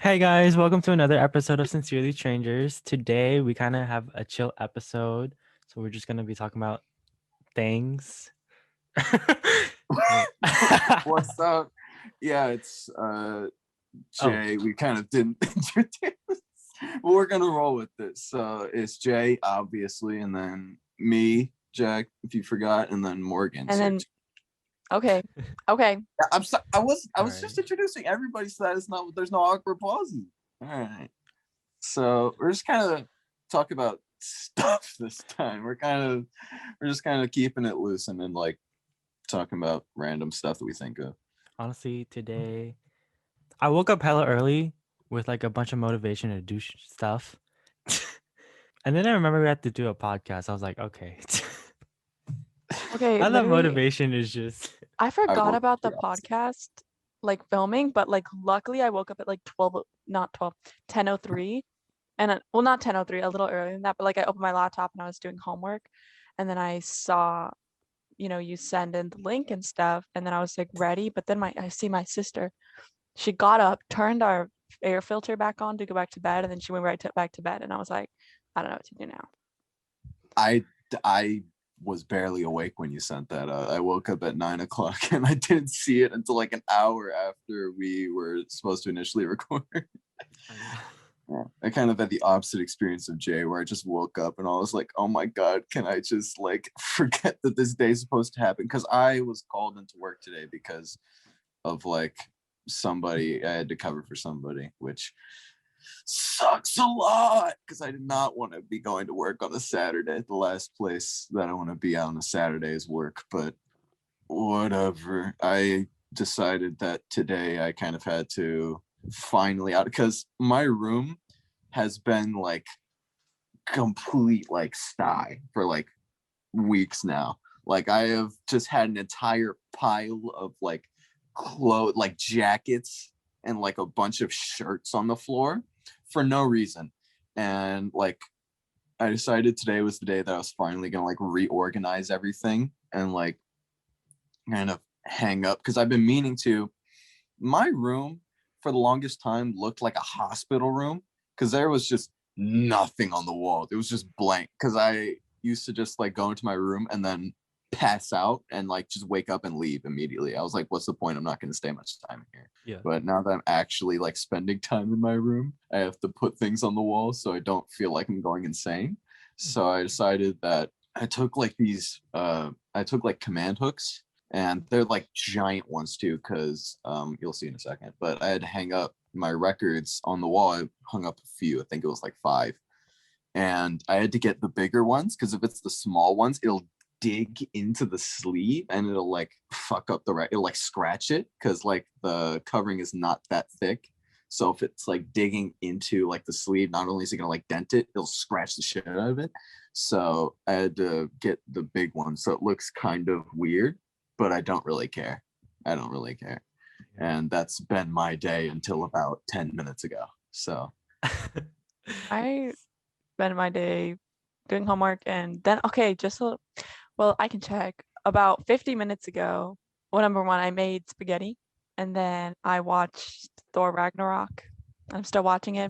Hey guys, welcome to another episode of Sincerely Strangers. Today we kind of have a chill episode, so we're just gonna be talking about things. What's up? Yeah, it's Oh, Jay. We kind of didn't introduce, but we're gonna roll with this. So it's Jay, obviously, and then me, Jack, if you forgot, and then Morgan. And So then, okay, okay. I all was just right. introducing everybody, so that it's not there's no awkward pauses. All right. So we're just kind of talk about stuff this time. We're just kind of keeping it loose and then like talking about random stuff that we think of. Honestly, today I woke up hella early with like a bunch of motivation to do stuff, and then I remember we had to do a podcast. I was like, okay, Okay, now that literally, motivation is just I I forgot will about the forgot. podcast, like filming, but like luckily I woke up at like 12, not 12, 10:03. And well, not 10:03, a little earlier than that, but like I opened my laptop and I was doing homework. And then I saw, you send in the link and stuff. And then I was like ready. But then I see my sister. She got up, turned our air filter back on to go back to bed. And then she went back to bed. And I was like, I don't know what to do now. I was barely awake when you sent that out. I woke up at 9 o'clock and I didn't see it until like an hour after we were supposed to initially record. Yeah. I kind of had the opposite experience of Jay, where I just woke up and I was like, "Oh my god, can I just like forget that this day is supposed to happen?" Because I was called into work today because of like somebody I had to cover for somebody, which sucks a lot because I did not want to be going to work on a Saturday. The last place that I want to be on a Saturday is work, but whatever. I decided that today I kind of had to finally out because my room has been like complete like sty for like weeks now. Like I have just had an entire pile of like clothes, like jackets and like a bunch of shirts on the floor for no reason. And like I decided today was the day that I was finally gonna like reorganize everything and like kind of hang up because I've been meaning to. My room for the longest time looked like a hospital room because there was just nothing on the wall. It was just blank because I used to just like go into my room and then pass out and like just wake up and leave immediately. I was like, what's the point? I'm not going to stay much time here. yeah. But now that I'm actually like spending time in my room, I have to put things on the wall so I don't feel like I'm going insane. So I decided that I took like I took like command hooks and they're like giant ones too because you'll see in a second, but I had to hang up my records on the wall. I hung up a few, I think it was like 5, and I had to get the bigger ones because if it's the small ones it'll dig into the sleeve and it'll like fuck up it'll like scratch it because like the covering is not that thick. So if it's like digging into like the sleeve, not only is it gonna like dent it, it'll scratch the shit out of it. So I had to get the big one so it looks kind of weird, but I don't really care. I don't really care. And that's been my day until about 10 minutes ago. So I spend my day doing homework and then okay, well, I can check. About 50 minutes ago, well, number one, I made spaghetti and then I watched Thor Ragnarok. I'm still watching it.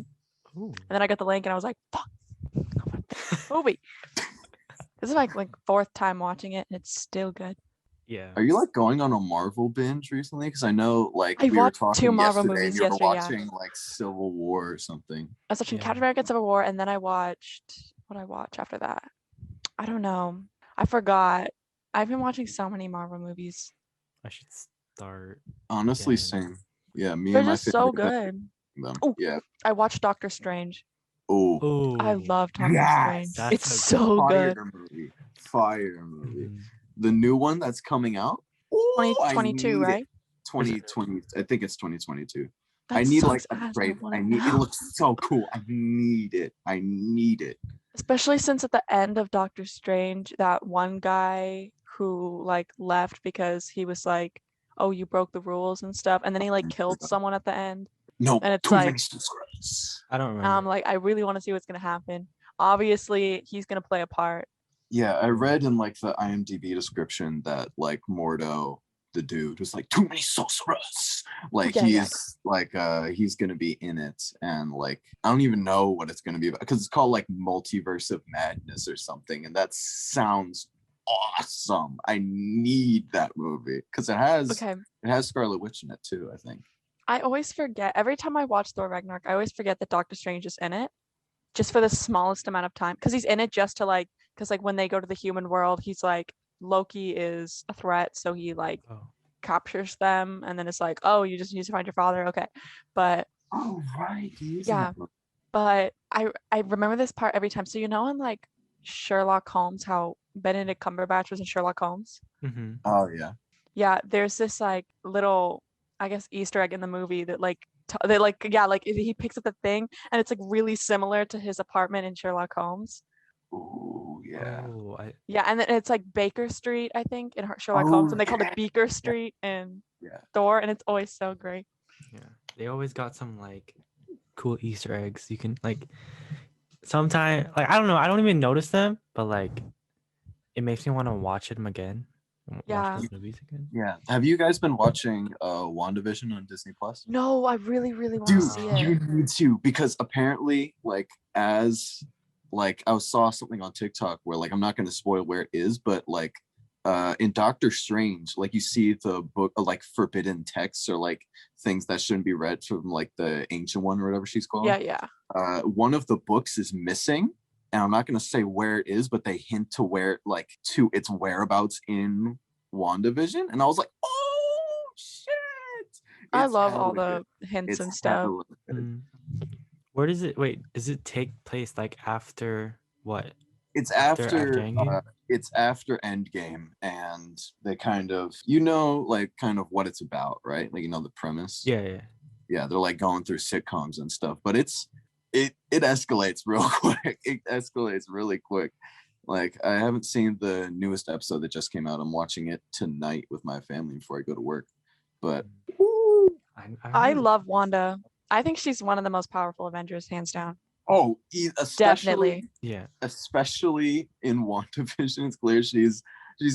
And Ooh. then I got the link and I was like, fuck, movie. This is like fourth time watching it and it's still good. Yeah. are you like going on a Marvel binge recently? Because I know like I we were watched 2 talking Marvel yesterday and movies you were yesterday, yeah. watching like Civil War or something. I was watching Yeah. Captain America Civil War and then I watched what I watch after that. I don't know. I forgot. I've been watching so many Marvel movies. I should start Honestly, again. same. Yeah, me They're and my just so family have good. been them. Oh, Yeah. I watched Doctor Strange. Oh, I Oh, love Doctor Strange. yes. that's It's a good so Fire good. movie. Fire movie. Mhm. The new one that's coming out. Oh, I 2022, need it. right? Is it 2020. I think it's 2022. I That need like sucks a ass. I trailer. want I it need. It now. looks so cool. I need it. I need it. Especially since at the end of Doctor Strange, that one guy who like left because he was like, "Oh, you broke the rules and stuff," and then he like killed someone at the end, No, and it's too like, many subscribers. I don't remember. I really want to see what's gonna happen. Obviously, he's gonna play a part. Yeah, I Ooh. read in like the IMDb description that like Mordo the dude who's like too many sorcerers. Like Yeah, yeah. he's gonna be in it, and like I don't even know what it's gonna be about because it's called like Multiverse of Madness or something, and that sounds awesome. I need that movie because it has Scarlet Witch in it too, I think. I always forget every time I watch Thor Ragnarok. I always forget that Doctor Strange is in it, just for the smallest amount of time, because he's in it just to like, because like when they go to the human world, he's like Loki is a threat, so he like Oh. captures them, and then it's like, oh, you just need to find your father, okay. But Oh right, he is yeah, but I remember this part every time. So in like Sherlock Holmes, how Benedict Cumberbatch was in Sherlock Holmes. Mm-hmm. Oh yeah. Yeah, there's this like little, I guess, Easter egg in the movie that like he picks up the thing and it's like really similar to his apartment in Sherlock Holmes. Oh yeah. Oh, Yeah, and then it's like Baker Street, I think, in Sherlock Holmes, and they called it Beaker Street in Thor, and it's always so great. Yeah, they always got some like cool Easter eggs. You can like sometimes like I don't know, I don't even notice them, but like it makes me want to watch them again. Yeah. Watch those movies again. Yeah. Have you guys been watching WandaVision on Disney Plus? No, I really, really want to Dude, see it. you need to, because apparently, like, as like I saw something on TikTok where like I'm not going to spoil where it is, but like in Doctor Strange, like you see the book like forbidden texts or like things that shouldn't be read from like the ancient one or whatever she's called. Yeah. One of the books is missing, and I'm not going to say where it is, but they hint to where like to its whereabouts in WandaVision, and I was like, oh shit! I It's love all hella the hints It's and stuff. hella good. Where does it does it take place like after what? It's after Endgame? It's after Endgame, and they kind of like kind of what it's about, right? Like the premise. Yeah. They're like going through sitcoms and stuff, but it escalates real quick. It escalates really quick. Like I haven't seen the newest episode that just came out. I'm watching it tonight with my family before I go to work. But I love Wanda. I think she's one of the most powerful Avengers, hands down. Oh, Definitely. Yeah. Especially in WandaVision, it's clear she's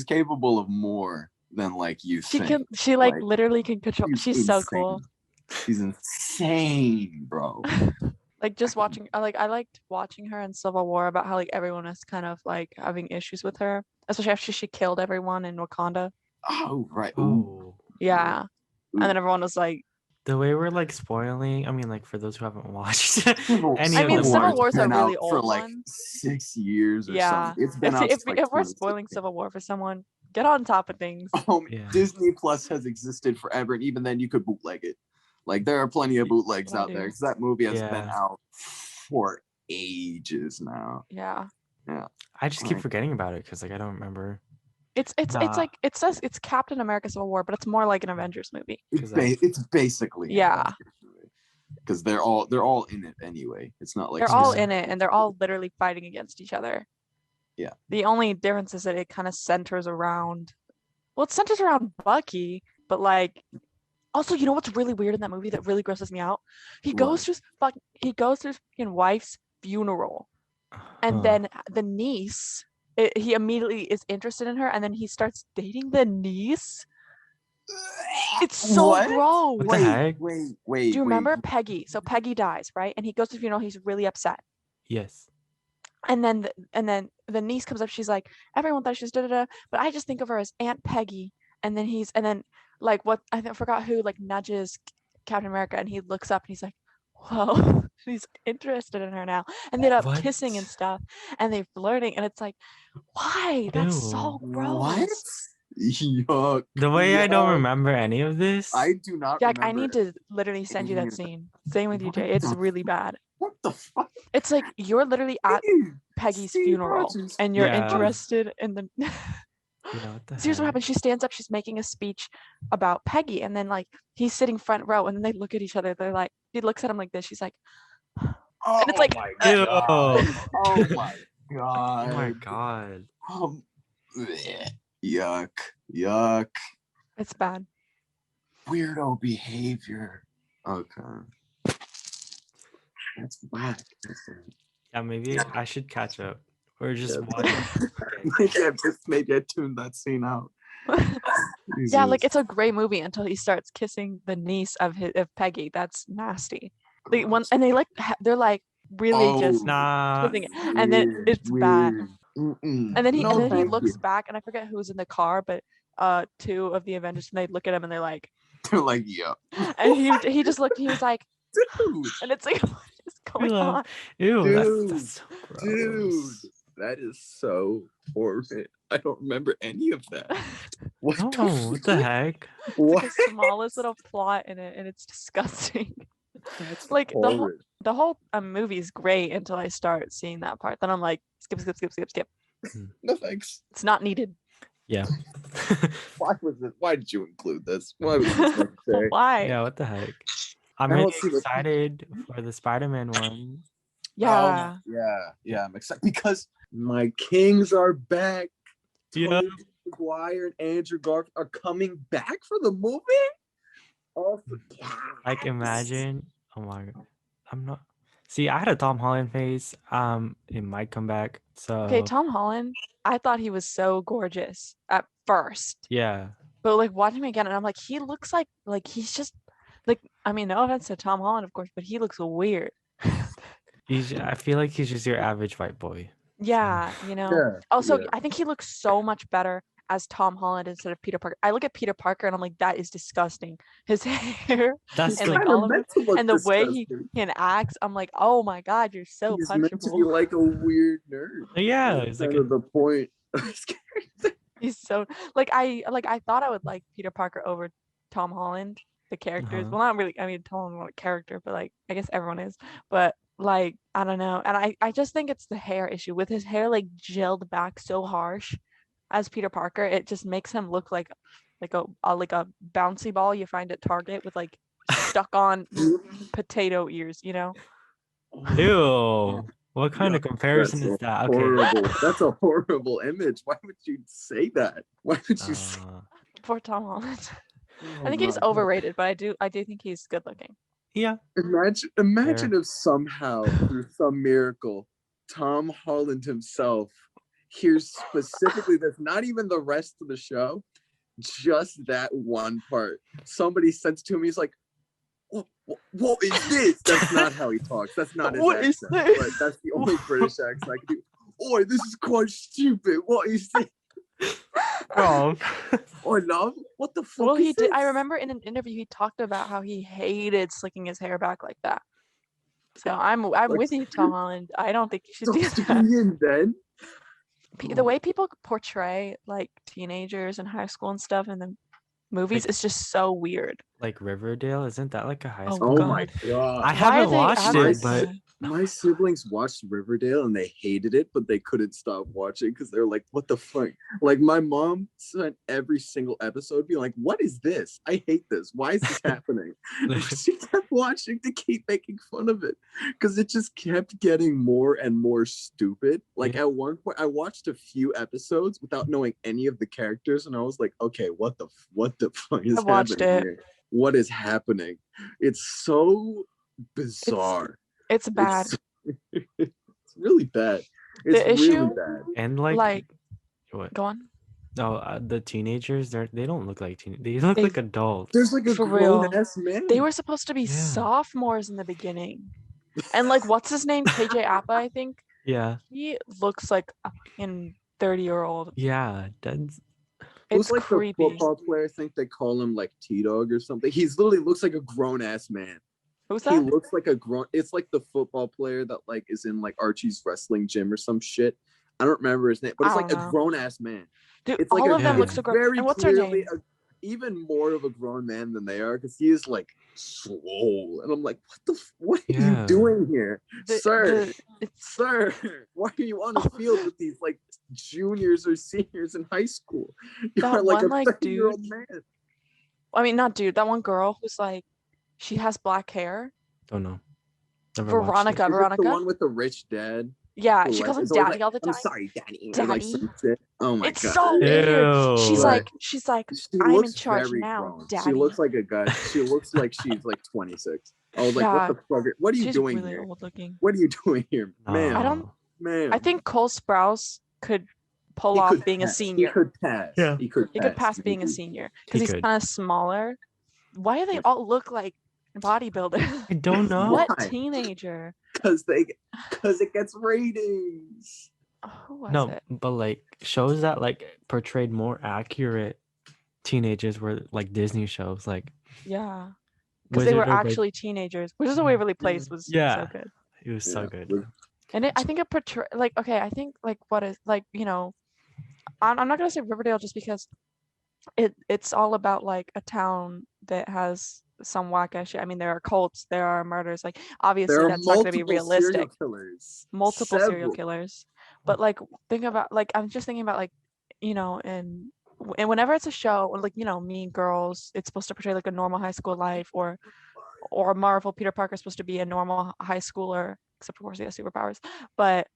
capable of more than like you think. She like literally can control. She's so cool. She's insane, bro. Like just watching, I liked watching her in Civil War about how like everyone is kind of like having issues with her, especially after she killed everyone in Wakanda. Oh right. Oh. Yeah. And then everyone was like, the way we're like spoiling, I mean, like for those who haven't watched Civil War's a really old for like one. 6 years or something. It's been if we're spoiling Civil War for someone, get on top of things. Disney Plus has existed forever, and even then you could bootleg it. Like there are plenty of bootlegs out there because that movie has been out for ages now. Yeah. I just keep forgetting about it because like I don't remember. It's like it says it's Captain America Civil War, but it's more like an Avengers movie. It's basically because they're all in it anyway. It's not like they're all in it and they're all literally fighting against each other. Yeah. The only difference is that it kind of centers around, it centers around Bucky, but like also, you know what's really weird in that movie that really grosses me out? He goes to his fucking wife's funeral, and then the niece. He immediately is interested in her, and then he starts dating the niece. It's so gross. What the heck? Wait. Do you remember Peggy? So Peggy dies, right? And he goes to the funeral. He's really upset. Yes. And then the niece comes up. She's like, everyone thought she was da-da-da, but I just think of her as Aunt Peggy. And then like what I forgot who like nudges Captain America, and he looks up and he's like, whoa, he's interested in her now, and they end up kissing and stuff, and they're flirting, and it's like, why? That's so gross. Yuck. The way I don't remember any of this. I do not. Jack, I need to literally send you that scene. Same with you, Jay. It's really bad. What the fuck? It's like you're literally at Peggy's funeral, and you're interested in the. Here's what happens. She stands up. She's making a speech about Peggy, and then like he's sitting front row, and then they look at each other. They're like, he looks at him like this. She's like, and it's like, oh my god, oh my god, yuck. It's bad. Weirdo behavior. Okay. That's bad. Yeah, maybe I should catch up. Or just watch it. Maybe I tuned that scene out. Yeah, like Jesus. it's a great movie until he starts kissing the niece of Peggy. That's nasty. And they like they're like really just Nah. kissing it, and then Weird, it's bad. weird. Mm-mm. And then No, he thank looks you. back, and I forget who's in the car, but two of the Avengers, and they look at him and they're like, They're like, yeah, and he just looked, he was like, dude, and it's like, what is going Ew, on? ew, dude, that's so dude. gross. That is so horrid. I don't remember any of that. What No, the what the fuck? heck? It's What? like the smallest little plot in it, and it's disgusting. That's Like horrid. the whole movie is great until I start seeing that part. Then I'm like, skip, skip, skip, skip, skip. No thanks. It's not needed. Yeah. Why was it? Why did you include this? Why was this necessary? Why? Yeah, what the heck? I'm Now really let's see what- excited for the Spider-Man one. Yeah. Yeah. I'm excited because my Kings are back. Yeah. Tobey Maguire and Andrew Garfield are coming back for the movie. Oh, Like imagine. Oh my god. I'm not. See, I had a Tom Holland face. It might come back. So Okay, Tom Holland. I thought he was so gorgeous at first, yeah. but like watching him again, and I'm like, he looks like he's just like. I mean, no offense to Tom Holland, of course, but he looks weird. I feel like he's just your average white boy. Yeah, you know. yeah. Also, yeah. I think he looks so much better as Tom Holland instead of Peter Parker. I look at Peter Parker and I'm like, that is disgusting. His hair That's and like like kinda all of it, meant to look and the way he disgusting. acts, I'm like, oh my god, you're so He's meant to be punchable. like a weird nerd. yeah. That's It's like kind of the point. of his character. He's so I thought I would like Peter Parker over Tom Holland, the characters. Uh-huh. Well, not really. I mean, Tom Holland's not a character, but like I guess everyone is. But like I don't know, and I just think it's the hair issue with his hair like gelled back so harsh as Peter Parker. It just makes him look like a bouncy ball you find at Target with like stuck on potato ears. You know. Ew. What kind of Yuck, comparison that's is that? Okay. horrible. That's a horrible image. Why would you say that? Why would you say? Poor Tom Holland. Oh I think he's my God. overrated, but I do think he's good looking. Yeah. Imagine if somehow through some miracle, Tom Holland himself hears specifically that's not even the rest of the show, just that one part. Somebody sends to him, he's like, what is this? That's not how he talks. That's not his What is accent. this? But that's the only British accent I can do. Oi, this is quite stupid. What is this? Oh. Oi, love. What the fuck Well, is he did. I this? remember in an interview he talked about how he hated slicking his hair back like that. So I'm with you, Tom Holland. I don't think you should do Sucks to that. be in then. The way people portray like teenagers in high school and stuff in the movies Like- is just so weird. Like Riverdale, isn't that like a high Oh, school? Oh my God. god. I Why are haven't they watched it, advertising but that? My siblings watched Riverdale and they hated it, but they couldn't stop watching because they're like, what the fuck? Like my mom spent every single episode being like, what is this? I hate this. Why is this happening? And she kept watching to keep making fun of it because it just kept getting more and more stupid. Like Yeah. at one point, I watched a few episodes without knowing any of the characters, and I was like, okay, what the fuck is I watched happening it. here? What is happening? It's so bizarre. It's bad. It's really bad. It's The really issue- bad. and like, Like, what? go on. No, the teenagers, they don't look like they look They- like adults. There's like a For real. grown ass man. They were supposed to be Yeah. sophomores in the beginning. And like, what's his name? KJ Appa, I think. Yeah. He looks like a fucking 30-year-old. Yeah. That's Who's It's like creepy. the football player? I think they call him like T-Dog or something. He's literally looks like a grown ass man. Who's He that? looks like a grown. It's like the football player that like is in like Archie's wrestling gym or some shit. I don't remember his name, but it's I like don't a know. grown ass man. Dude, It's like all a, of them Yeah. look so grown. very And what's her clearly name? even more of a grown man than they are because he is like swole, and I'm like, what are Yeah. you doing here, sir? It's Sir, why are you on the field with these like juniors or seniors in high school? You That are like one, a like, 30-year-old man. I mean, not dude. That one girl who's like, she has black hair. don't know. Never watched Veronica. it. Is it the Veronica. one with the rich dad? Yeah, who, she like, calls him is always daddy like, all the time. I'm sorry, daddy. Or, like, Daddy. some shit. Oh my It's god. so weird. She's Ew. like, she's She I'm in looks charge very now, grown. daddy. She looks like a guy. She looks like she's like 26. I was like, Yeah. what the fuck? What are you she's doing really here? old looking. What are you doing here, man? I don't- Man. I think Cole Sprouse could pull He off could being a pass. senior. He could pass. Yeah. He could He could pass He being a could- senior He because he's could. kind of smaller. Why do they all look like bodybuilders? I don't know. What Why? teenager? Because it gets ratings. Who was No, it? but like shows that like portrayed more accurate teenagers were like Disney shows, like Yeah, because they Wizard were of Waverly. actually teenagers. Wizards of Waverly Place was so Yeah, good. it was so Yeah. good. And I think it portray like okay, I think like what is like I'm not gonna say Riverdale just because it's all about like a town that has some whack ass shit. I mean, there are cults, there are murders. Like obviously There are that's not gonna be multiple serial realistic. killers. Multiple serial Several. killers, but like think about like I'm just thinking about like and whenever it's a show or like Mean Girls, it's supposed to portray like a normal high school life, or Marvel, Peter Parker's supposed to be a normal high schooler, except of course he has superpowers. But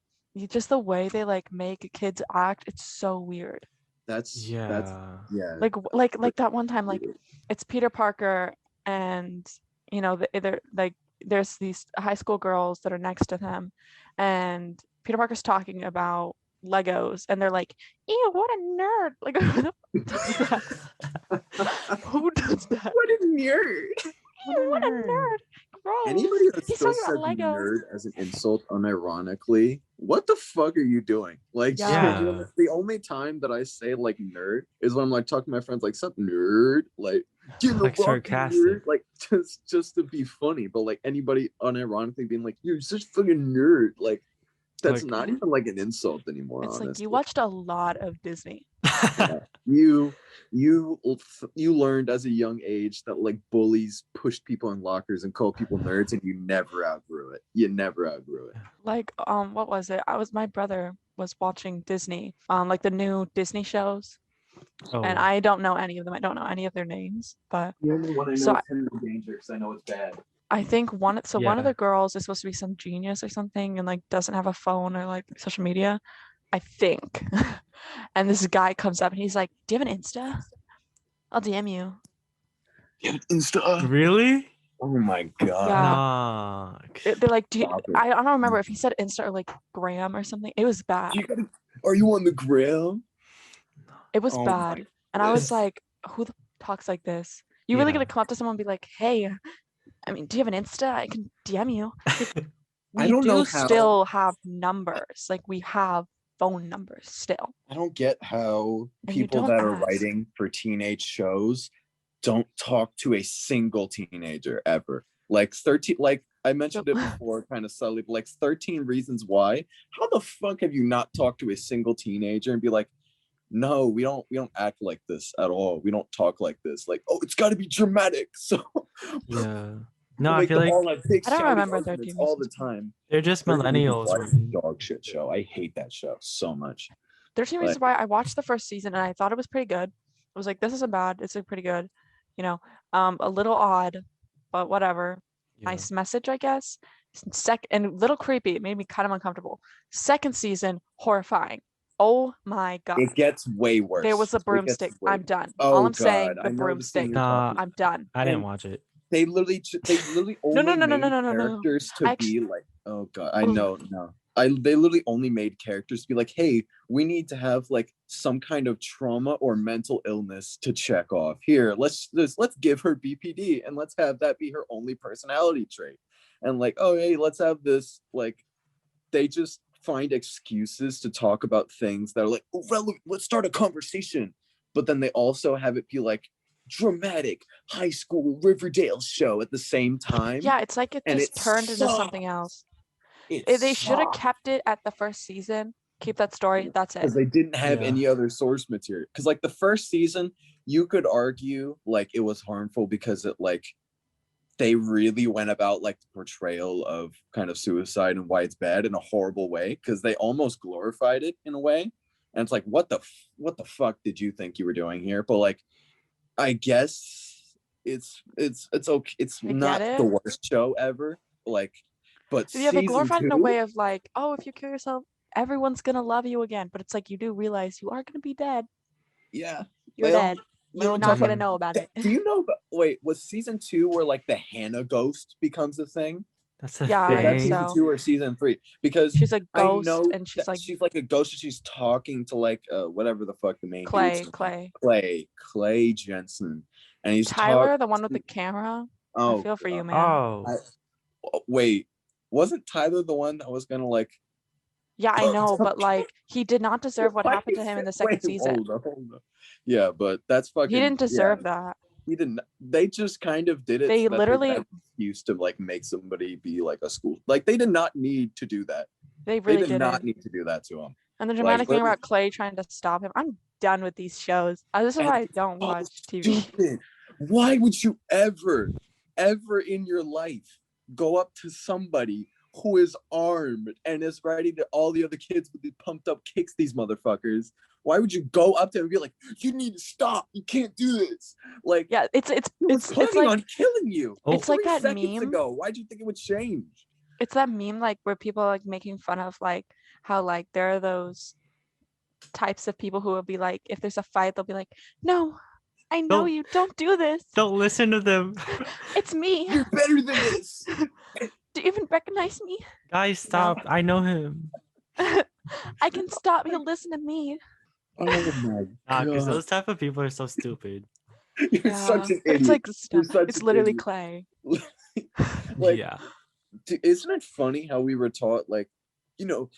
just the way they like make kids act, it's so weird. That's Yeah. yeah. Like that one time, like it's Peter Parker and they're like there's these high school girls that are next to them, and Peter Parker's talking about Legos, and they're like, "Ew, what a nerd!" Like, who the fuck does that? Who does that? What a nerd. Ew, what a nerd! Gross. Anybody that He's still talking said about Legos. nerd as an insult unironically, what the fuck are you doing? Like, Yeah. the only time that I say like nerd is when I'm like talking to my friends, like, sup nerd? Like, you know, Like sarcastic. nerd? Like, just to be funny. But like anybody unironically being like, you're such a fucking nerd. Like, that's Like- not even like an insult anymore. It's honestly. like you watched a lot of Disney. You learned as a young age that like bullies pushed people in lockers and called people nerds, and you never outgrew it. You never outgrew it. Like what was it? My brother was watching Disney, like the new Disney shows, and Oh, I don't know any of them. I don't know any of their names, but The only one I know So is Henry Danger because I know it's bad. I think one of Yeah. the girls is supposed to be some genius or something and like doesn't have a phone or like social media, I think. And this guy comes up and he's like, "Do you have an Insta? I'll DM you." Yeah, Insta. really? Oh my god. Yeah. Nah. They're like, "Do you, Stop it. I don't remember if he said Insta or like Gram or something. It was bad. Are you on the gram? It was Oh bad. my And I was goodness. like, who the talks like this? You really Yeah. gonna come up to someone and be like, "Hey, I mean, do you have an Insta? I can DM you." Like, I we don't know do how- still have numbers. Like we have phone numbers still. I don't get how And you people don't that are ask. writing for teenage shows don't talk to a single teenager ever. Like 13, like I mentioned it before, kind of subtly, but like 13 Reasons Why. How the fuck have you not talked to a single teenager and be like, no, we don't act like this at all. We don't talk like this. Like, oh, it's got to be dramatic. So Yeah. No, we'll I make feel them like all have big I don't shouty remember arguments 13 all the Reasons Why. time. they're just 13 Reasons millennials. Why is a writing. dog shit show. I hate that show so much. 13 Reasons Why, I watched the first season and I thought it was pretty good. I was like, this isn't bad. It's like pretty good. A little odd, but whatever. Yeah. Nice message, I guess. And a little creepy. It made me kind of uncomfortable. Second season, horrifying. Oh my god. It gets way worse. There was a It gets broomstick. way I'm done. Oh, All I'm saying, God. the I know the broomstick. scene you're Nah, talking I'm done. I didn't And- watch it. They literally No, only no, made no. characters to Actu- be like, oh god, I know, no. They literally only made characters to be like, hey, we need to have like some kind of trauma or mental illness to check off. Here, let's give her BPD and let's have that be her only personality trait. And like, oh hey, let's have this, like, they just find excuses to talk about things that are like, oh, relevant, let's start a conversation. But then they also have it be like dramatic high school Riverdale show at the same time. Yeah, it's like it And just it turned into something sucks. else. It They should have kept it at the first season. Keep that story. That's it. because they didn't have Yeah. any other source material. Because like the first season, you could argue like it was harmful because it like they really went about like the portrayal of kind of suicide and why it's bad in a horrible way, because they almost glorified it in a way. And it's like, what the fuck did you think you were doing here? But like, I guess it's okay. It's I get not it. the worst show ever. Like, but Yeah, they season glorified it in a 2 way of like, oh, if you kill yourself, everyone's gonna love you again. But it's like you do realize you are gonna be dead. yeah. You're Well, dead. Well, You're talk not gonna about- know about it. Do you know? Wait, was season 2 where like the Hannah ghost becomes a thing? That's a Yeah, I Is that think thing. season so. 2 or season 3? Because She's a I ghost know and she's that like she's like a ghost and she's talking to like whatever the fuck the main dude's name. Clay. Clay Jensen, and he's Tyler, talking. the one with the camera. I Oh feel for you, God. man. Oh, Wait, wasn't Tyler the one that was gonna like? Yeah, I know, but like he did not deserve what Why happened to is him in it- the second wait, season. hold on. Yeah, but that's He fucking didn't deserve that. he didn't. They just kind of did it They so that literally- they had an excuse to like make somebody be like a school. Like they did not need to do that. They They really did not didn't. need to do that to him. And the Like, dramatic thing literally- about Clay trying to stop him. I'm done with these shows. This is And why I it's don't so watch TV. Stupid. Why would you ever in your life go up to somebody who is armed and is ready to all the other kids with the pumped up kicks these motherfuckers? Why would you go up to him and be like, you need to stop, you can't do this? Like, Yeah, it's he was planning like on killing you. Oh. it's like 3 that seconds meme. ago. Why'd you think it would change? It's that meme like where people are like making fun of like how like there are those types of people who will be like, if there's a fight, they'll be like, no, I know Don't- you, don't do this. don't listen to them. It's me. You're better than this. Do you even recognize me? Guys, stop. I know him. I can stop. He'll listen to me. Oh my Because god. those type of people are so stupid. You're such an It's idiot. like You're such it's an literally idiot. Clay. Like, Yeah. isn't it funny how we were taught like,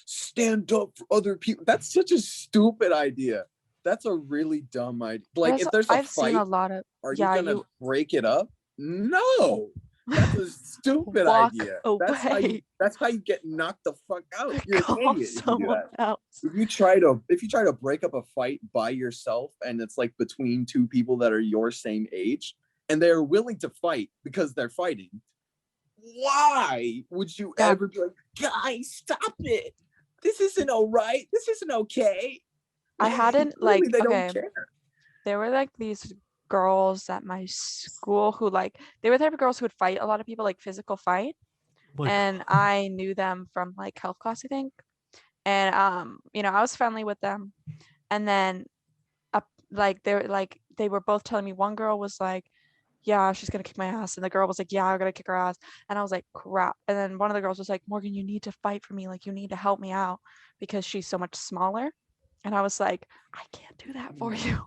stand up for other people? That's such a stupid idea. That's a really dumb idea. Like, if there's a I've fight, seen a lot of are you yeah, gonna break it up? No, that's a stupid Walk idea. away. That's how you get knocked the fuck out. You're an Call idiot if you do someone that. else. If you try to break up a fight by yourself and it's like between two people that are your same age and they're willing to fight because they're fighting, why would you Yeah. ever be like, guys, stop it? This isn't all right. This isn't okay. I hadn't Clearly like they okay. don't care. There were like these girls at my school who like they were the type of girls who would fight a lot of people, like physical fight. Like, And I knew them from like health class, I think. And I was friendly with them. And then like they were both telling me, one girl was like, yeah, she's gonna kick my ass, and the girl was like, yeah, I'm gonna kick her ass. And I was like, crap. And then one of the girls was like, Morgan, you need to fight for me, like you need to help me out because she's so much smaller. And I was like, I can't do that for you.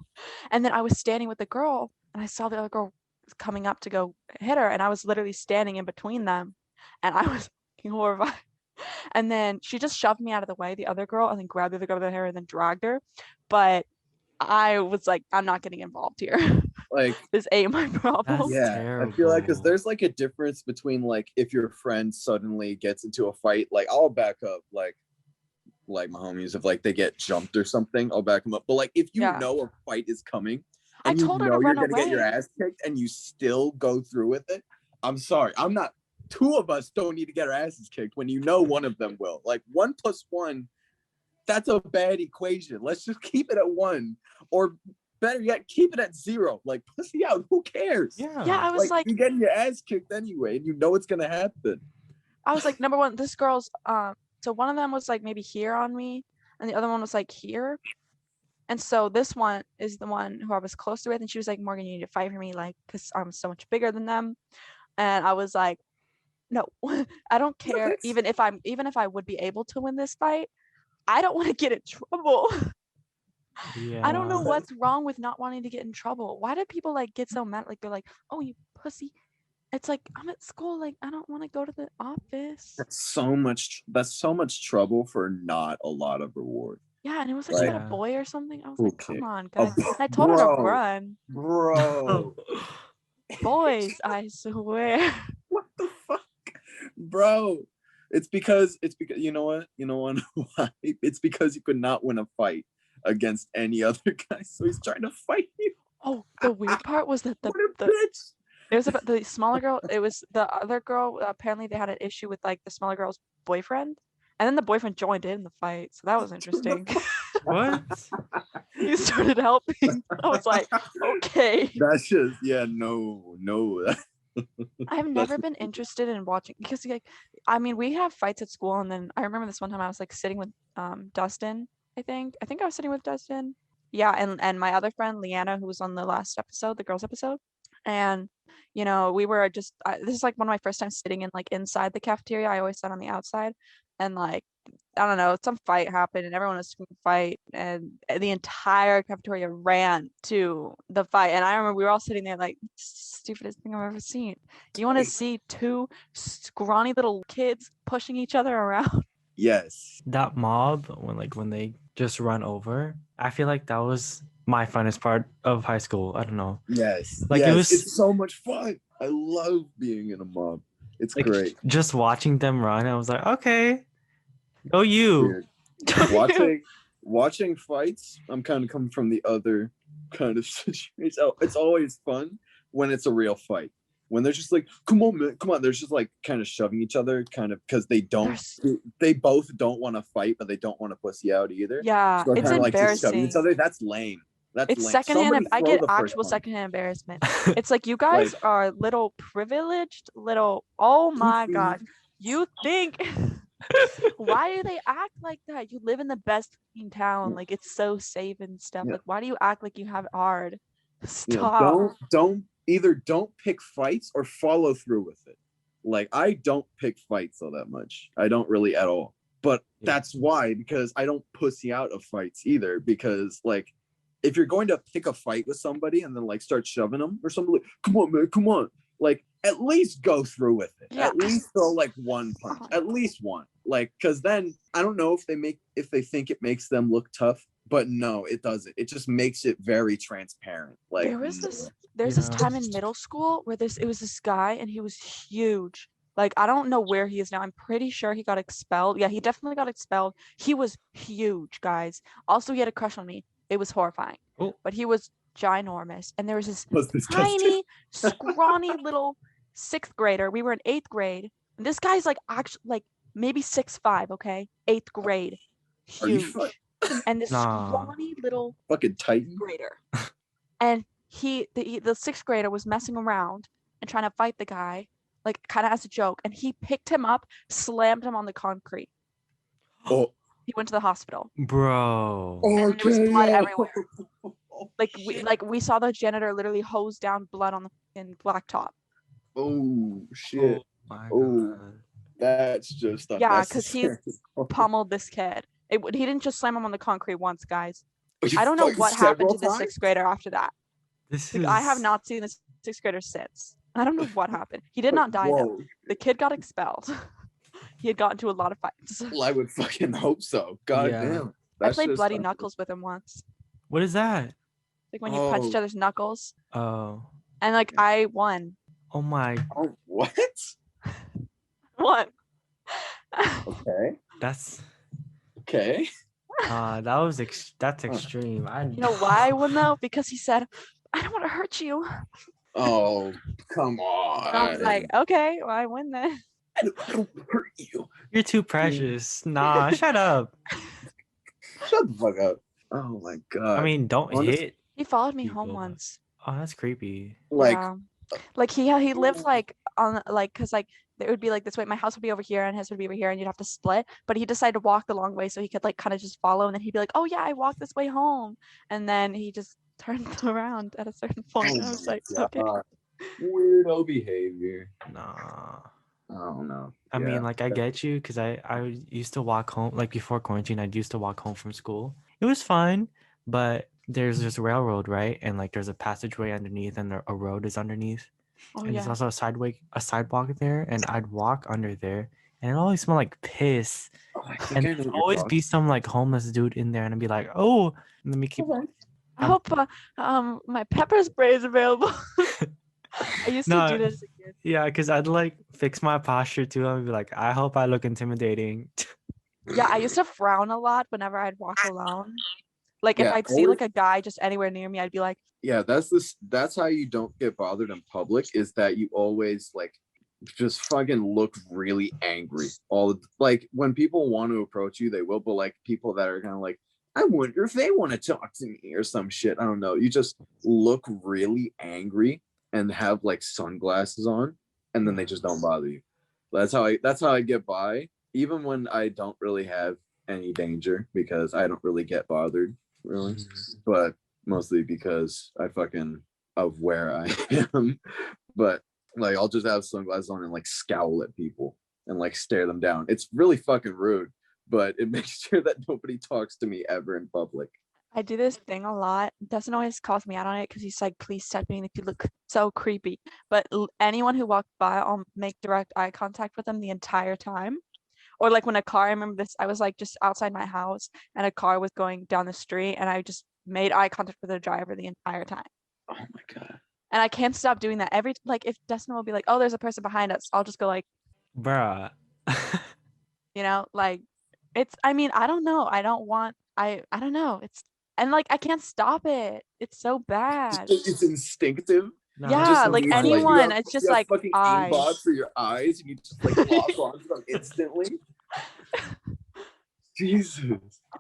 And then I was standing with the girl and I saw the other girl coming up to go hit her, and I was literally standing in between them, and I was fucking horrified. And then she just shoved me out of the way, the other girl, and then grabbed the other girl by the hair and then dragged her. But I was like, I'm not getting involved here. Like, This ain't my problem. That's yeah, I feel like because terrible. there's like a difference between like if your friend suddenly gets into a fight, like I'll back up, like my homies, if like they get jumped or something, I'll back them up. But like if you Yeah. know a fight is coming I and you told her to know you're run gonna get your away. ass kicked and you still go through with it, I'm sorry. I'm not. Two of us don't need to get our asses kicked when you know one of them will. Like 1 + 1, that's a bad equation. Let's just keep it at 1, or better yet, keep it at 0. Like pussy out. Who cares? Yeah. Yeah, I was like, you're getting your ass kicked anyway, and you know it's gonna happen. number one, this girl's so one of them was like maybe here on me, and the other one was like here. And so this one is the one who I was closer with, and she was like, Morgan, you need to fight for me, like, because I'm so much bigger than them. And I was like, no, I don't care. that's- Even if I would be able to win this fight, I don't want to get in trouble. Yeah. I don't know what's wrong with not wanting to get in trouble. Why do people like get so mad? Like they're like, oh, you pussy. It's like, I'm at school, like I don't want to go to the office. That's so much trouble for not a lot of reward. Yeah, and it was like Like- about a boy or something. I was like, come Okay. on, A guys. And I told her to bro. run. Bro. Boys, I swear. What the fuck? Bro. It's because you know what? Why? It's because you could not win a fight against any other guy. So he's trying to fight you. Oh, the weird part was that What a bitch. it was about the smaller girl. It was the other girl. Apparently, they had an issue with like the smaller girl's boyfriend, and then the boyfriend joined in the fight. So that was interesting. What? He started helping. I was like, okay. That's just no. I've never been interested in watching because like I mean we have fights at school, and then I remember this one time I was like sitting with Dustin. I think I was sitting with Dustin. Yeah, and my other friend Leanna, who was on the last episode, the girls episode. And You know, we were just this is like one of my first times sitting in like inside the cafeteria. I always sat on the outside, and like I don't know, some fight happened and everyone was screaming fight, and the entire cafeteria ran to the fight. And I remember we were all sitting there like, stupidest thing I've ever seen. You want to see two scrawny little kids pushing each other around? Yes. That mob when they just run over, I feel like that was my funnest part of high school. I don't know. Yes. Like, yes. it was It's so much fun. I love being in a mob. It's like great. just watching them run. I was like, okay, go you. Weird. Watching fights, I'm kind of coming from the other kind of situation. So it's always fun when it's a real fight. When they're just like, come on, man, come on. They're just like kind of shoving each other, kind of because they both don't want to fight, but they don't want to pussy out either. Yeah, So they're it's kind of like just shoving embarrassing. each other. That's lame. That's It's lame. secondhand. Somebody I throw get the first actual punch. secondhand embarrassment. It's like you guys are little privileged, little. Oh my gosh, you think? Why do they act like that? You live in the best fucking town. Like it's so safe and stuff. Yeah. Like why do you act like you have it hard? Yeah, Stop. don't pick fights or follow through with it. Like I don't pick fights all that much. I don't really at all. But that's why, because I don't pussy out of fights either. Because like if you're going to pick a fight with somebody and then like start shoving them or something, like, come on, man, come on. Like at least go through with it. Yeah. At least throw like one punch. At least one. Like, cause then I don't know if they think it makes them look tough, but no, it doesn't. It just makes it very transparent. Like There's this time in middle school where it was this guy and he was huge. Like I don't know where he is now. I'm pretty sure he got expelled. Yeah, he definitely got expelled. He was huge, guys. Also, he had a crush on me. It was horrifying. Oh. But he was ginormous. And there was this was disgusting. tiny, scrawny little 6th grader. We were in 8th grade. And this guy's like actually like maybe 6'5", okay? 8th grade. Are you Huge. And this scrawny little fucking Titan grader. And the 6th grader was messing around and trying to fight the guy, like kind of as a joke. And he picked him up, slammed him on the concrete. Oh. He went to the hospital. Bro. And there was blood everywhere. We saw the janitor literally hose down blood on the blacktop. Oh shit. Oh my Oh. God. That's just because he pummeled this kid. He didn't just slam him on the concrete once, guys. I don't know what happened to the 6th grader after that. I have not seen the 6th grader since. I don't know what happened. He did not die though. The kid got expelled. He had gotten into a lot of fights. Well, I would fucking hope so. God damn. I played Bloody Knuckles with him once. What is that? Like when you punch each other's knuckles. Oh. And like I won. Oh my. Oh, what? Won. Okay. That's. Okay. That's extreme. You know why I won though? Because he said, "I don't want to hurt you." Oh, come on. And I was like, okay, well, I win then. I don't hurt you. You're too precious. Nah, shut up. Shut the fuck up. Oh my god. I mean, don't hit. He followed me people. home once. Oh, that's creepy. Like, like he lived like on like because like it would be like this way. My house would be over here and his would be over here, and you'd have to split. But he decided to walk the long way so he could like kind of just follow, and then he'd be like, "Oh yeah, I walked this way home," and then he just turned around at a certain point. And I was like, okay. Weirdo behavior. Nah. Oh no. I mean, like I get you because I used to walk home like before quarantine. I used to walk home from school. It was fine, but there's this railroad, right? And like there's a passageway underneath, and a road is underneath. Oh, and there's also a sidewalk there, and I'd walk under there, and it always smelled like piss. And there'd always be some like homeless dude in there, and I'd be like, "Oh, let me keep." I hope my pepper spray is available. I used to do this as a kid. Yeah, because I'd like fix my posture too. I'd be like, I hope I look intimidating. Yeah, I used to frown a lot whenever I'd walk alone. Like if I'd see like a guy just anywhere near me, I'd be like, yeah, that's how you don't get bothered in public, is that you always like just fucking look really angry. Like when people want to approach you, they will, but like people that are kind of like, I wonder if they want to talk to me or some shit. I don't know. You just look really angry and have like sunglasses on, and then they just don't bother you. That's how I get by, even when I don't really have any danger, because I don't really get bothered really, but mostly because I fucking of where I am. but like I'll just have sunglasses on and like scowl at people and like stare them down. It's really fucking rude, but it makes sure that nobody talks to me ever in public. I do this thing a lot. Doesn't always calls me out on it because he's like, please stop doing it. You look so creepy. But anyone who walks by, I'll make direct eye contact with them the entire time. Or like when a car, I remember this, I was like just outside my house and a car was going down the street and I just made eye contact with the driver the entire time. Oh my god. And I can't stop doing that. Like if Dustin will be like, oh, there's a person behind us, I'll just go like, Bruh. like I mean, I don't know. I don't know. And like I can't stop it. It's so bad. It's instinctive. No, Yeah, it's so like You funny. anyone, have- it's just you have like fucking eyes. aimbot for your eyes, and you just like lock onto them instantly. Jesus.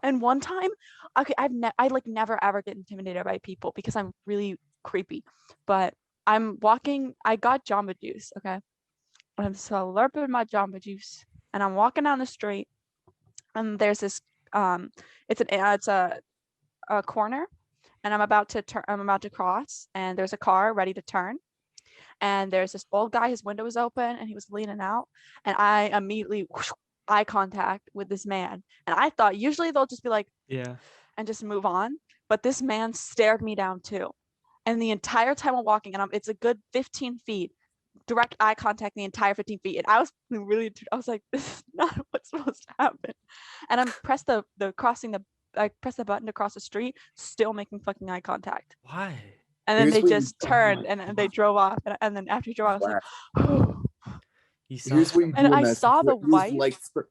And one time, okay, I like never ever get intimidated by people because I'm really creepy. But I'm walking, I got Jamba Juice, okay? And I'm slurping my Jamba Juice, and I'm walking down the street, and there's this it's a corner, and I'm about to cross, and there's a car ready to turn. And there's this old guy, his window was open and he was leaning out. And I immediately eye contact with this man. And I thought usually they'll just be like, Yeah. and just move on. But this man stared me down too. And the entire time I'm walking, and it's a good 15 feet, direct eye contact the entire 15 feet. And I was like, this is not what's supposed to happen. And I'm pressed I pressed the button to cross the street, still making fucking eye contact. Why? And then Here's they what you- just turned and they drove off. And then after he drove off, I was like, oh. You Here's sound what you do And in I that saw the situation. wife. Like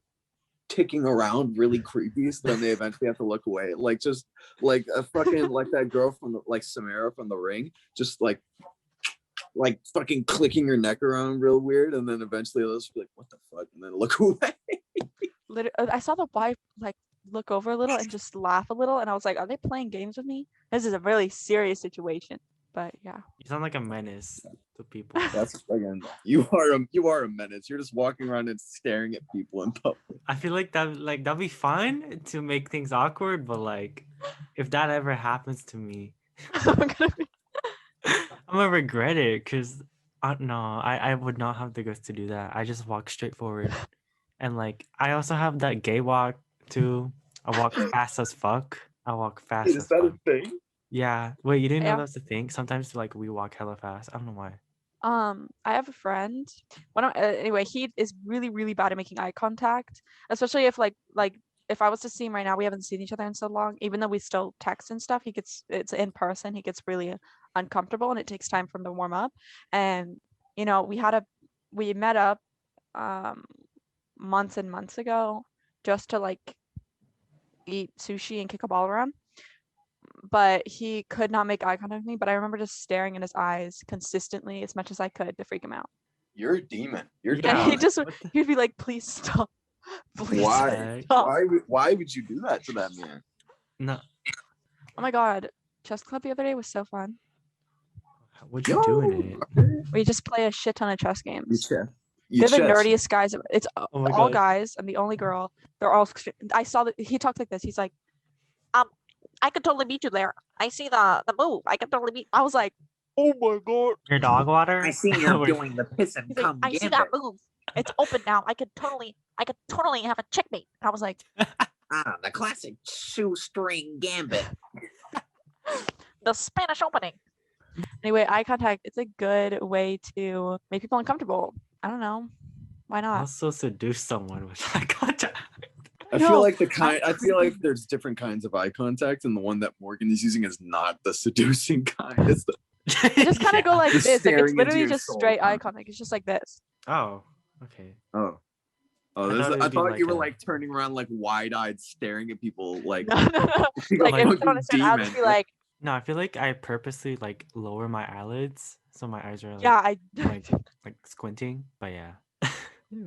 ticking around really creepy, so then they eventually have to look away. Like just like a fucking like that girl from like Samara from The Ring, just like fucking clicking her neck around real weird, and then eventually they'll just be like, what the fuck, and then look away. I saw the wife like look over a little and just laugh a little. And I was like, are they playing games with me? This is a really serious situation. But yeah. You sound like a menace to people. That's again, you are a menace. You're just walking around and staring at people in public. I feel like that'd be fine to make things awkward, but like if that ever happens to me, I'm gonna be I'm gonna regret it because no, I would not have the guts to do that. I just walk straight forward, and like I also have that gay walk too. I walk fast as fuck. I walk fast Is as that fuck. a thing? Yeah. Wait, you didn't know Yeah. that's the thing? Sometimes like we walk hella fast. I don't know why. I have a friend. Anyway, he is really, really bad at making eye contact, especially if like if I was to see him right now, we haven't seen each other in so long. Even though we still text and stuff, it's in person. He gets really uncomfortable, and it takes time for him to warm up. And we met up months and months ago just to like eat sushi and kick a ball around. But he could not make eye contact with me. But I remember just staring in his eyes consistently as much as I could to freak him out. You're a demon. You're Yeah. And demon. What the- he'd be like, please stop. Please Why? stop. Why would you do that to that man? No. Oh my god. Chess club the other day was so fun. What'd you do in it? We just play a shit ton of chess You games. chess. They're the nerdiest guys. It's Oh my all God. guys. I'm the only girl. They're all. I saw that he talked like this. He's like, I could totally beat you there. I see the move. I could totally beat. I was like, oh my god. Your dog water? I see you're Wait, doing the piss and He's like, cum I see gambit. that move. It's open now. I could totally have a checkmate. And I was like, Ah, the classic shoestring gambit. the Spanish opening. Anyway, eye contact. It's a good way to make people uncomfortable. I don't know. Why not? Also seduce someone with eye contact. I No, feel like I feel like there's different kinds of eye contact, and the one that Morgan is using is not the seducing kind. It's the You just kind of go like Just this. Like, staring it's into literally your just soul, straight eye huh? contact. It's just like this. Oh, okay. oh. I There's thought it I would be thought you like were a- like turning around like wide-eyed staring at people like No, no, no. like, a Like if you fucking don't understand, I'll just be demon. like, No, I feel like I purposely like lower my eyelids so my eyes are like, yeah, I like squinting. But yeah.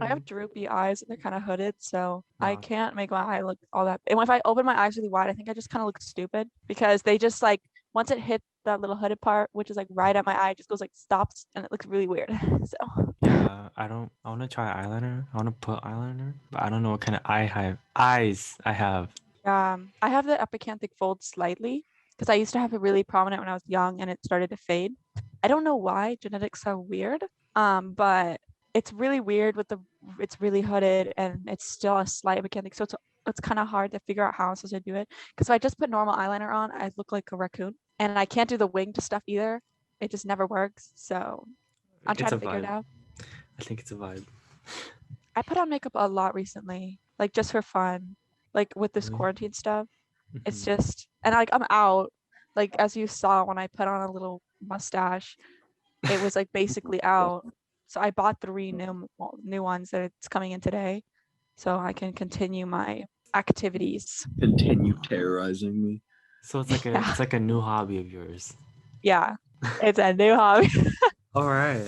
I have droopy eyes. They're kind of hooded, so I Oh. can't make my eye look all that. And if I open my eyes really wide, I think I just kind of look stupid because they just like once it hit that little hooded part, which is like right at my eye, it just goes like stops, and it looks really weird. So Yeah, I want to try eyeliner. I want to put eyeliner, but I don't know what kind of eyes I have. I have the epicanthic fold slightly because I used to have it really prominent when I was young, and it started to fade. I don't know why genetics are weird. But it's really weird with it's really hooded and it's still a slight mechanic. So it's kind of hard to figure out how I'm supposed to do it. Because if I just put normal eyeliner on, I look like a raccoon. And I can't do the winged stuff either. It just never works. So I'm It's trying a to figure it vibe. out. I think it's a vibe. I put on makeup a lot recently, like just for fun, like with this Really? quarantine stuff. It's Mhm. just, and like I'm out, like as you saw when I put on a little mustache, it was like basically out. So I bought 3 new ones that it's coming in today, so I can continue my activities. Continue terrorizing me. So it's like Yeah, it's like a new hobby of yours. yeah, it's a new hobby. All right.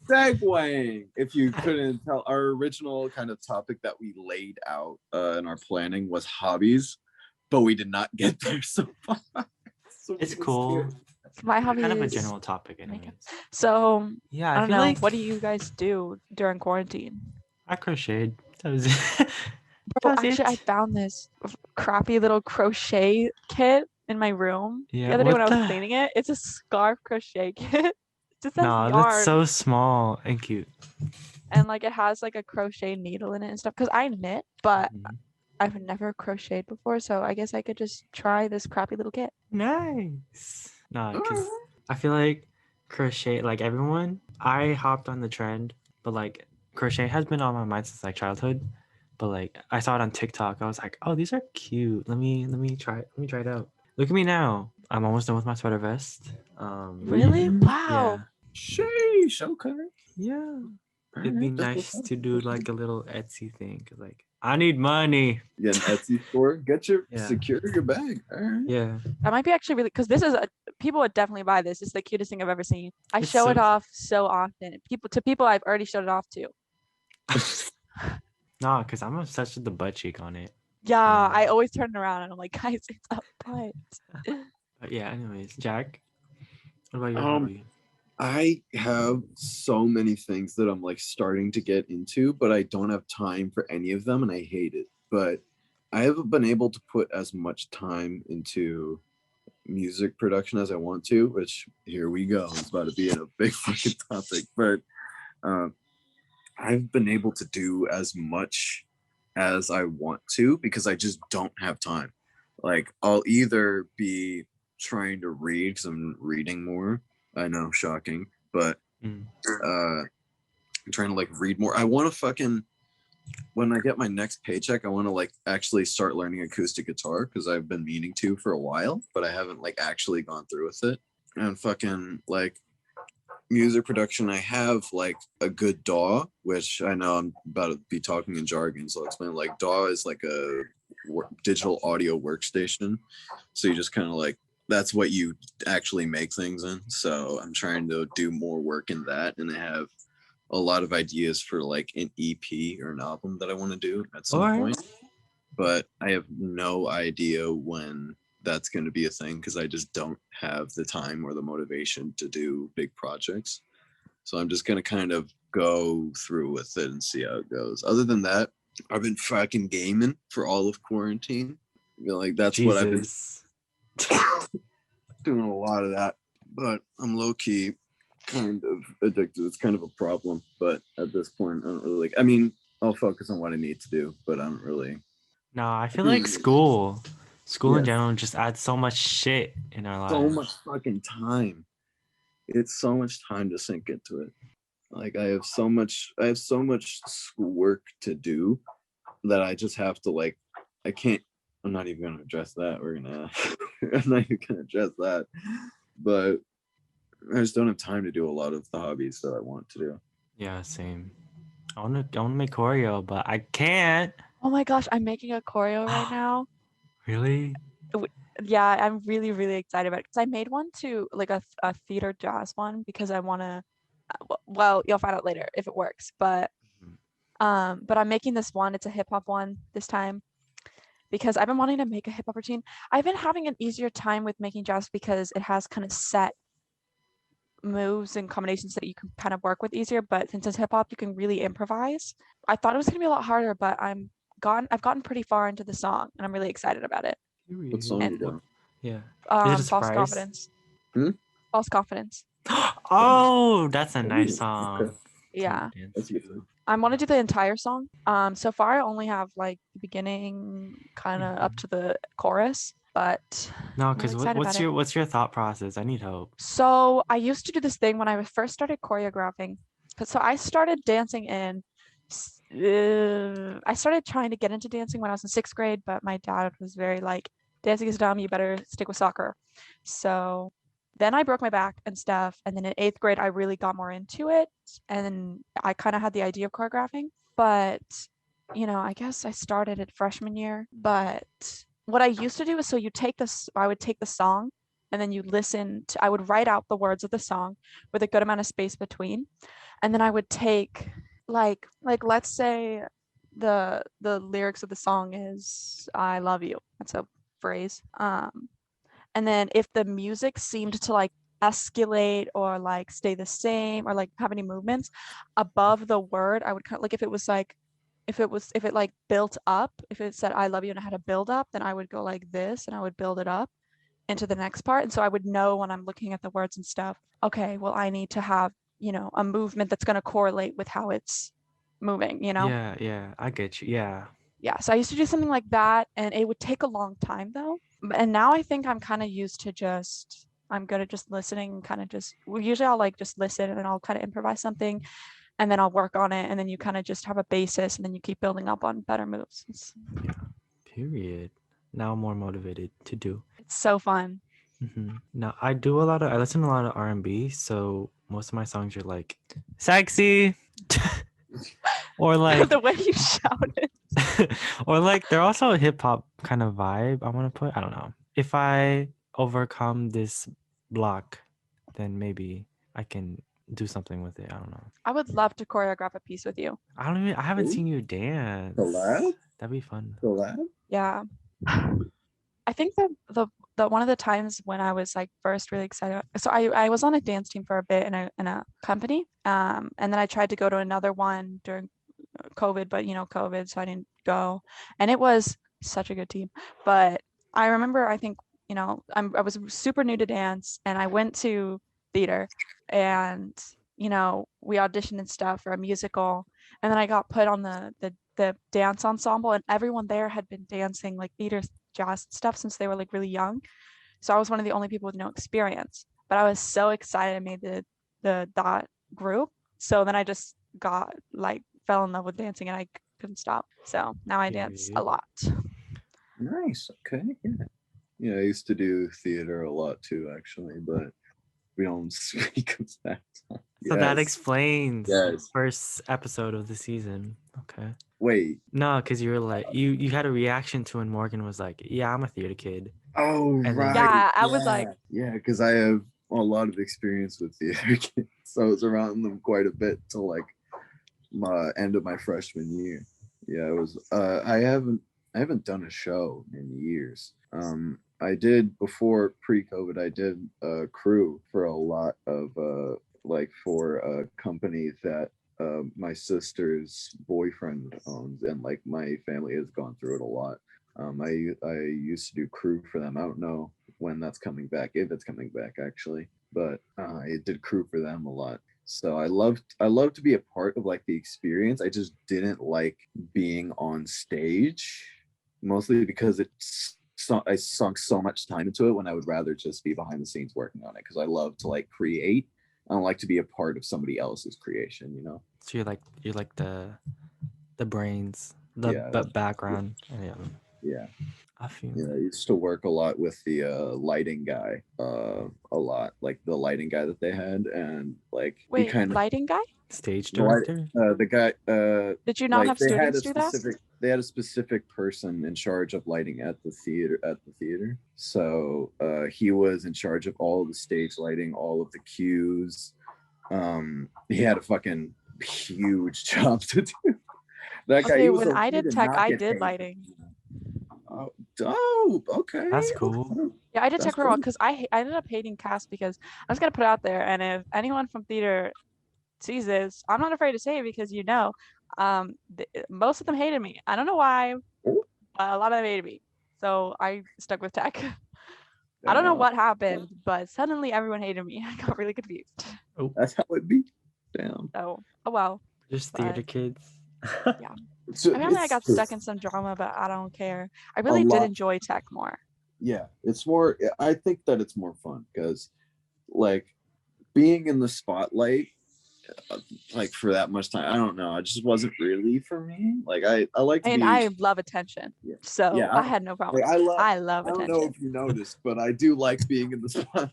Segwaying. If you couldn't tell, our original kind of topic that we laid out in our planning was hobbies, but we did not get there so far. So It's we'll cool. steer- My hobby Kind of a is general topic, makeup. anyways. So Yeah, I I don't feel know. like What do you guys do during quarantine? I crocheted. That was it. Bro, That was actually, I it. found this crappy little crochet kit in my room the Yeah. other day when What I was the? cleaning it. It's a scarf crochet kit. It just has No, that's yarn so small and cute. and like it has like a crochet needle in it and stuff. Cause I knit, but Mhm. I've never crocheted before, so I guess I could just try this crappy little kit. Nice. Nah, because I feel like crochet, like everyone, I hopped on the trend, but like crochet has been on my mind since like childhood. But like I saw it on TikTok. I was like, oh, these are cute. Let me try it out. Look at me now. I'm almost done with my sweater vest. Really? Yeah. Wow. Sheesh, okay. Yeah. All It'd be right, that's what's nice up. to do like a little Etsy thing. Cause like I need money. Get an Etsy store, Yeah. secure your bag. All right. Yeah. That might be actually really because this is people would definitely buy this. It's the cutest thing I've ever seen. I It's show it so off so often. People I've already showed it off to. nah, cause I'm obsessed with the butt cheek on it. Yeah, I Yeah. always turn around and I'm like, guys, it's a butt. But yeah, anyways, Jack, what about your Um, hobby? I have so many things that I'm like starting to get into, but I don't have time for any of them and I hate it. But I haven't been able to put as much time into music production as I want to, which here we go. It's about to be a big fucking topic. But um, I've been able to do as much as I want to because I just don't have time. Like I'll either be trying to read because I'm reading more. I know, shocking, but Mm. I'm trying to like read more. I want to fucking when I get my next paycheck, I want to like actually start learning acoustic guitar because I've been meaning to for a while, but I haven't like actually gone through with it. And fucking like music production, I have like a good DAW, which I know I'm about to be talking in jargon, so I'll explain. Like DAW is like a digital audio workstation, so you just kind of like that's what you actually make things in. So I'm trying to do more work in that, and I have a lot of ideas for like an EP or an album that I want to do at some Alright. point, but I have no idea when that's going to be a thing because I just don't have the time or the motivation to do big projects. So I'm just going to kind of go through with it and see how it goes. Other than that, I've been fucking gaming for all of quarantine. You know, like that's what I've been Jesus. doing, a lot of that, but I'm low key kind of addicted. It's kind of a problem, but at this point, I don't really like. I mean, I'll focus on what I need to do, but I don't really. No, I feel like school in Yes. general just adds so much shit in our So lives. much fucking time. It's so much time to sink into it. Like I have so much schoolwork to do that I just have to like I can't I'm not even gonna address that. I'm not even gonna address that. But I just don't have time to do a lot of the hobbies that I want to do. Yeah, same. I wanna make choreo, but I can't. Oh my gosh, I'm making a choreo right now. Really? Yeah, I'm really, really excited about it because I made one to like a theater jazz one because I want to. Well, you'll find out later if it works, but I'm making this one. It's a hip hop one this time because I've been wanting to make a hip hop routine. I've been having an easier time with making jazz because it has kind of set moves and combinations that you can kind of work with easier. But since it's hip hop, you can really improvise. I thought it was gonna be a lot harder, but I've gotten pretty far into the song and I'm really excited about it. What song And you doing? Yeah. Is it a False surprise? confidence. Hmm? False Confidence. Oh, that's a nice Ooh, song. okay. Yeah. Dance. That's good. I want to do the entire song. So far I only have like the beginning kind of up to the chorus, but No, I'm because really excited about it. what's your thought process? I need help. So I used to do this thing when I first started choreographing. So I started dancing I started trying to get into dancing when I was in 6th grade, but my dad was very like, dancing is dumb, you better stick with soccer. So then I broke my back and stuff. And then in 8th grade, I really got more into it. And I kind of had the idea of choreographing. But, I guess I started it freshman year. But what I used to do is I would take the song and then I would write out the words of the song with a good amount of space between. And then I would take like let's say the lyrics of the song is I love you. That's a phrase. And then if the music seemed to like escalate or like stay the same or like have any movements above the word, I would kind of like if it like built up, if it said I love you and it had a build up, then I would go like this and I would build it up into the next part. And so I would know when I'm looking at the words and stuff, okay, well, I need to have, a movement that's going to correlate with how it's moving, Yeah, I get you. Yeah. Yeah. So I used to do something like that and it would take a long time though. And now I think I'm kind of used to I'm good at just listening, kind of usually I'll like just listen and then I'll kind of improvise something and then I'll work on it. And then you kind of just have a basis and then you keep building up on better moves. Yeah. Period. Now I'm more motivated to do. It's so fun. Now I listen to a lot of R&B, so most of my songs are like sexy or like The way you shouted. or like they're also a hip hop kind of vibe I want to put. I don't know. If I overcome this block, then maybe I can do something with it. I don't know. I would love to choreograph a piece with you. I haven't Ooh. seen you dance. Collab? That'd be fun. Collab? Yeah. I think that the one of the times when I was like first really excited. So I was on a dance team for a bit in a company. And then I tried to go to another one during COVID, but COVID, so I didn't go. And it was such a good team. But I remember I think, I was super new to dance and I went to theater and we auditioned and stuff for a musical. And then I got put on the dance ensemble and everyone there had been dancing like theater jazz stuff since they were like really young. So I was one of the only people with no experience. But I was so excited I made that group. So then I just fell in love with dancing and I couldn't stop. So now I dance a Period. lot. Nice. Okay. Yeah. Yeah, I used to do theater a lot too, actually, but we don't speak of that. So that Yes. explains Yes. first episode of the season. Okay. Wait. No, because you were like you had a reaction to when Morgan was like, "Yeah, I'm a theater kid." Oh, And then- right. Yeah, I was like, yeah, because I have a lot of experience with theater kids. So I was around them quite a bit till like my end of my freshman year. Yeah, it was. I haven't done a show in years. I did before pre-COVID. I did crew for a lot of like for a company that my sister's boyfriend owns, and like my family has gone through it a lot. I used to do crew for them. I don't know when that's coming back, if it's coming back actually, but I did crew for them a lot. So I loved to be a part of like the experience. I just didn't like being on stage, mostly because I sunk so much time into it when I would rather just be behind the scenes working on it, because I love to like create. I don't like to be a part of somebody else's creation, you know? So you're like the brains, the Yeah, background. Yeah, yeah. I feel. Yeah, I used to work a lot with the lighting guy, a lot, like the lighting guy that they had, and like we wait, kind of lighting guy? Stage the light, director. the guy, Did you not like have they had students a do that? specific, they had a specific person in charge of lighting at the theater. So he was in charge of all of the stage lighting, all of the cues. He had a fucking huge job to do. That guy, Okay, he was when a, I he did did tech, not I get did paid. lighting. Oh, dope. Okay. That's cool. Okay. Yeah, I did That's tech for a while cool. because I ended up hating cast because I was gonna put it out there, and if anyone from theater sees this, I'm not afraid to say it because most of them hated me. I don't know why, but a lot of them hated me. So I stuck with tech. I don't know Damn. what happened, but suddenly everyone hated me. I got really confused. That's how it be. Damn. So, oh well. Just theater But kids. apparently I got stuck in it's some drama, but I don't care. I a really did lot. enjoy tech more. Yeah, it's more. I think that it's more fun because, like, being in the spotlight, like for that much time. I don't know. It just wasn't really for me. Like I like to And be. I love attention. Yeah. So Yeah, I had no problem. Like, I love I don't know attention. if you noticed, but I do like being in the spotlight,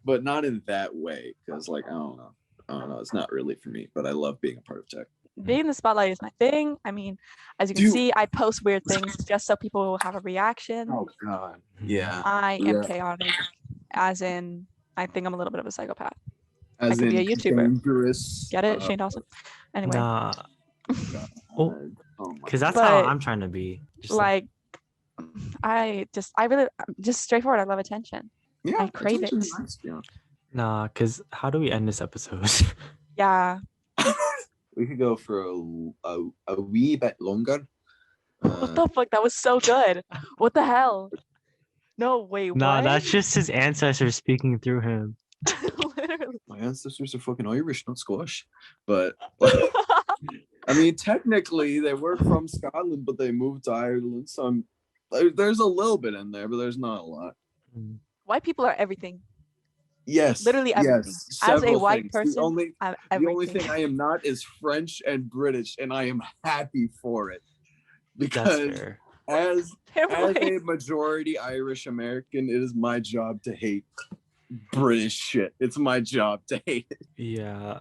but not in that way. Because like I don't know. It's not really for me. But I love being a part of tech. Being in the spotlight is my thing. I mean, as you can Dude. see, I post weird things just so people will have a reaction. Oh God. Yeah. I am Yeah. chaotic, as in I think I'm a little bit of a psychopath. As could be in a YouTuber. dangerous. Get it, Shane Dawson? Anyway, Nah, God. Oh, Oh my. because that's how But, I'm trying to be. Just like, I really, just straightforward. I love attention. Yeah. I crave it. attention's nice, yeah. nah, because how do we end this episode? Yeah. We could go for a wee bit longer. What the fuck? That was so good. What the hell? No, wait, Nah, what? that's just his ancestors speaking through him. Literally. My ancestors are fucking Irish, not Scottish. But I mean, technically, they were from Scotland, but they moved to Ireland. So there's a little bit in there, but there's not a lot. White people are everything. Yes, Literally everything. yes. As a several white things. person, I'm The only everything. thing I am not is French and British, and I am happy for it That's because fair. as Wait, a majority Irish American, it is my job to hate British shit. It's my job to hate it. Yeah.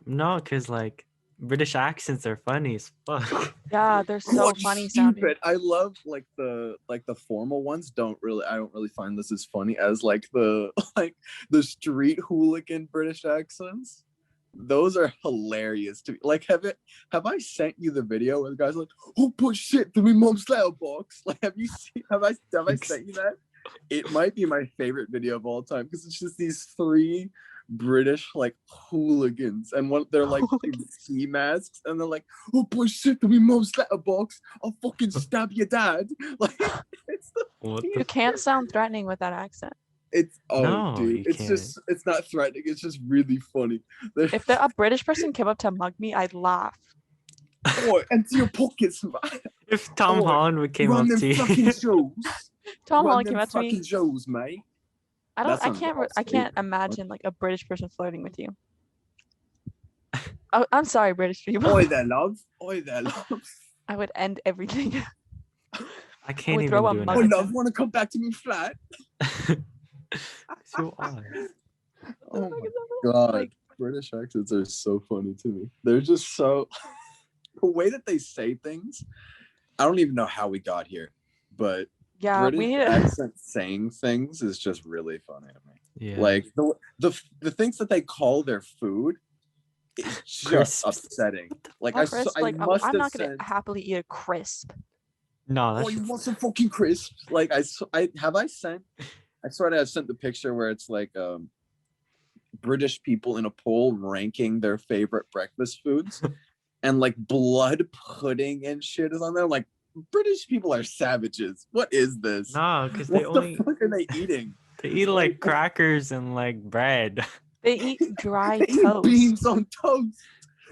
No, because like British accents are funny as fuck. yeah, they're so God, funny sounding. stupid. I love like the formal ones. I don't really find this as funny as like the street hooligan British accents. Those are hilarious to me. Like have I sent you the video where the guy's like, "Who put shit through my mom's letterbox?" Like have you seen have I sent you that? It might be my favorite video of all time because it's just these three British like hooligans and they're like in ski masks and they're like, "Oh put shit through my mom's letterbox, I'll fucking stab your dad." Like it's What You can't sound threatening with that accent. No, dude, you it's can't. just it's not threatening, it's just really funny. If a British person came up to mug me, I'd laugh. Oh, empty your pockets, man. If Tom Oh, Holland came Run up them to you. fucking shows. Tom Run Holland them came up to me. fucking shows, mate. I That sounds can't awesome. imagine like a British person flirting with you. Oh, I'm sorry, British people. Oi there, love. Oi there, love. I would end everything. I can't would even throw a do an mug Oi, at accent. love, want to come back to me flat? So odd. Oh my god. Like- British accents are so funny to me. They're just so the way that they say things. I don't even know how we got here, but Yeah, British we need to. accent saying things is just really funny to me. Yeah. Like the things that they call their food is just Crisps. upsetting. Like A crisp, I like must I'm have not gonna sent. happily eat a crisp. No, Oh, that's you just, want some fucking crisps? Like I sent. I sort of sent the picture where it's like British people in a poll ranking their favorite breakfast foods, and like blood pudding and shit is on there. Like British people are savages. What is this? no, because they What the only fuck are they eating? they eat like crackers and like bread. They eat dry They eat toast. beans on toast.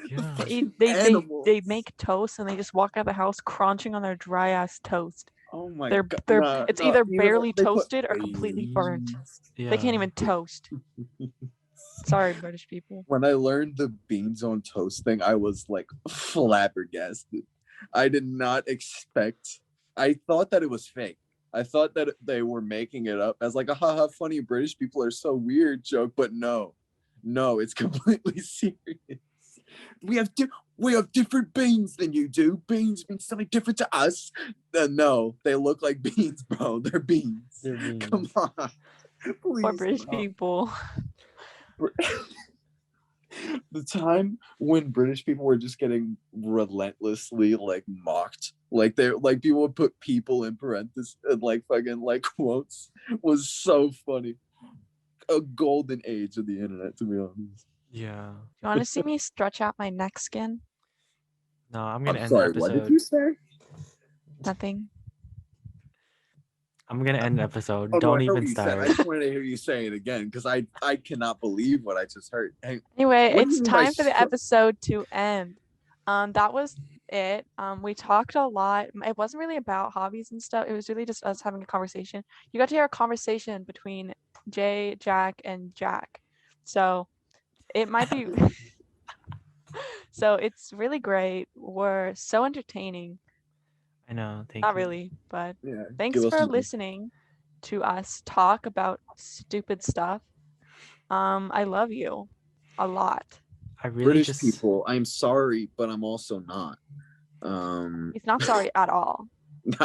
Yeah. They eat, Animals. they make toast and they just walk out of the house crunching on their dry ass toast. Oh my They're god! it's either even barely they put toasted or completely burnt. beans. Yeah. They can't even toast. Sorry, British people. When I learned the beans on toast thing, I was like flabbergasted. I did not expect. I thought that it was fake. I thought that they were making it up as like a haha funny British people are so weird joke, but no, it's completely serious. We have different beans than you do. Beans mean something different to us. No, they look like beans, bro. They're beans. They're beans. Come on, Poor please. British no. people. The time when British people were just getting relentlessly like mocked, like they like people would put people in parentheses and like fucking like quotes was so funny. A golden age of the internet, to be honest. Yeah. You want to see me stretch out my neck skin? No, I'm gonna I'm end sorry, the what episode. did you say? Nothing. I'm gonna end the episode. Oh no, I Don't heard what even you said. I start. just wanted to hear you say it again because I cannot believe what I just heard. Hey, Anyway, what do you it's mean by time for the str- episode to end. That was it. We talked a lot. It wasn't really about hobbies and stuff. It was really just us having a conversation. You got to hear a conversation between Jay, Jack, and Jack. So it might be so it's really great. We're so entertaining. I know. Thank Not you. really, but Yeah, thanks give us for some- listening to us talk about stupid stuff. I love you a lot. I really British just people. I'm sorry, but I'm also not. He's not sorry at all.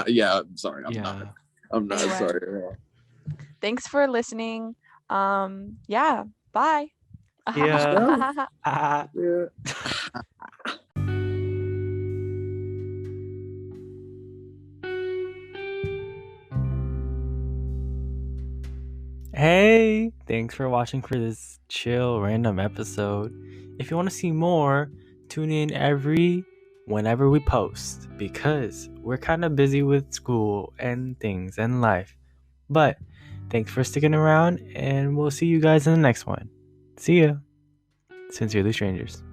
Yeah, I'm sorry. I'm yeah. not. I'm not Anyway. sorry at all. Thanks for listening. Yeah, bye. Yeah. Yeah. Hey, thanks for watching for this chill random episode. If you want to see more, tune in whenever we post because we're kind of busy with school and things and life. But thanks for sticking around and we'll see you guys in the next one. See ya. Sincerely Strangers.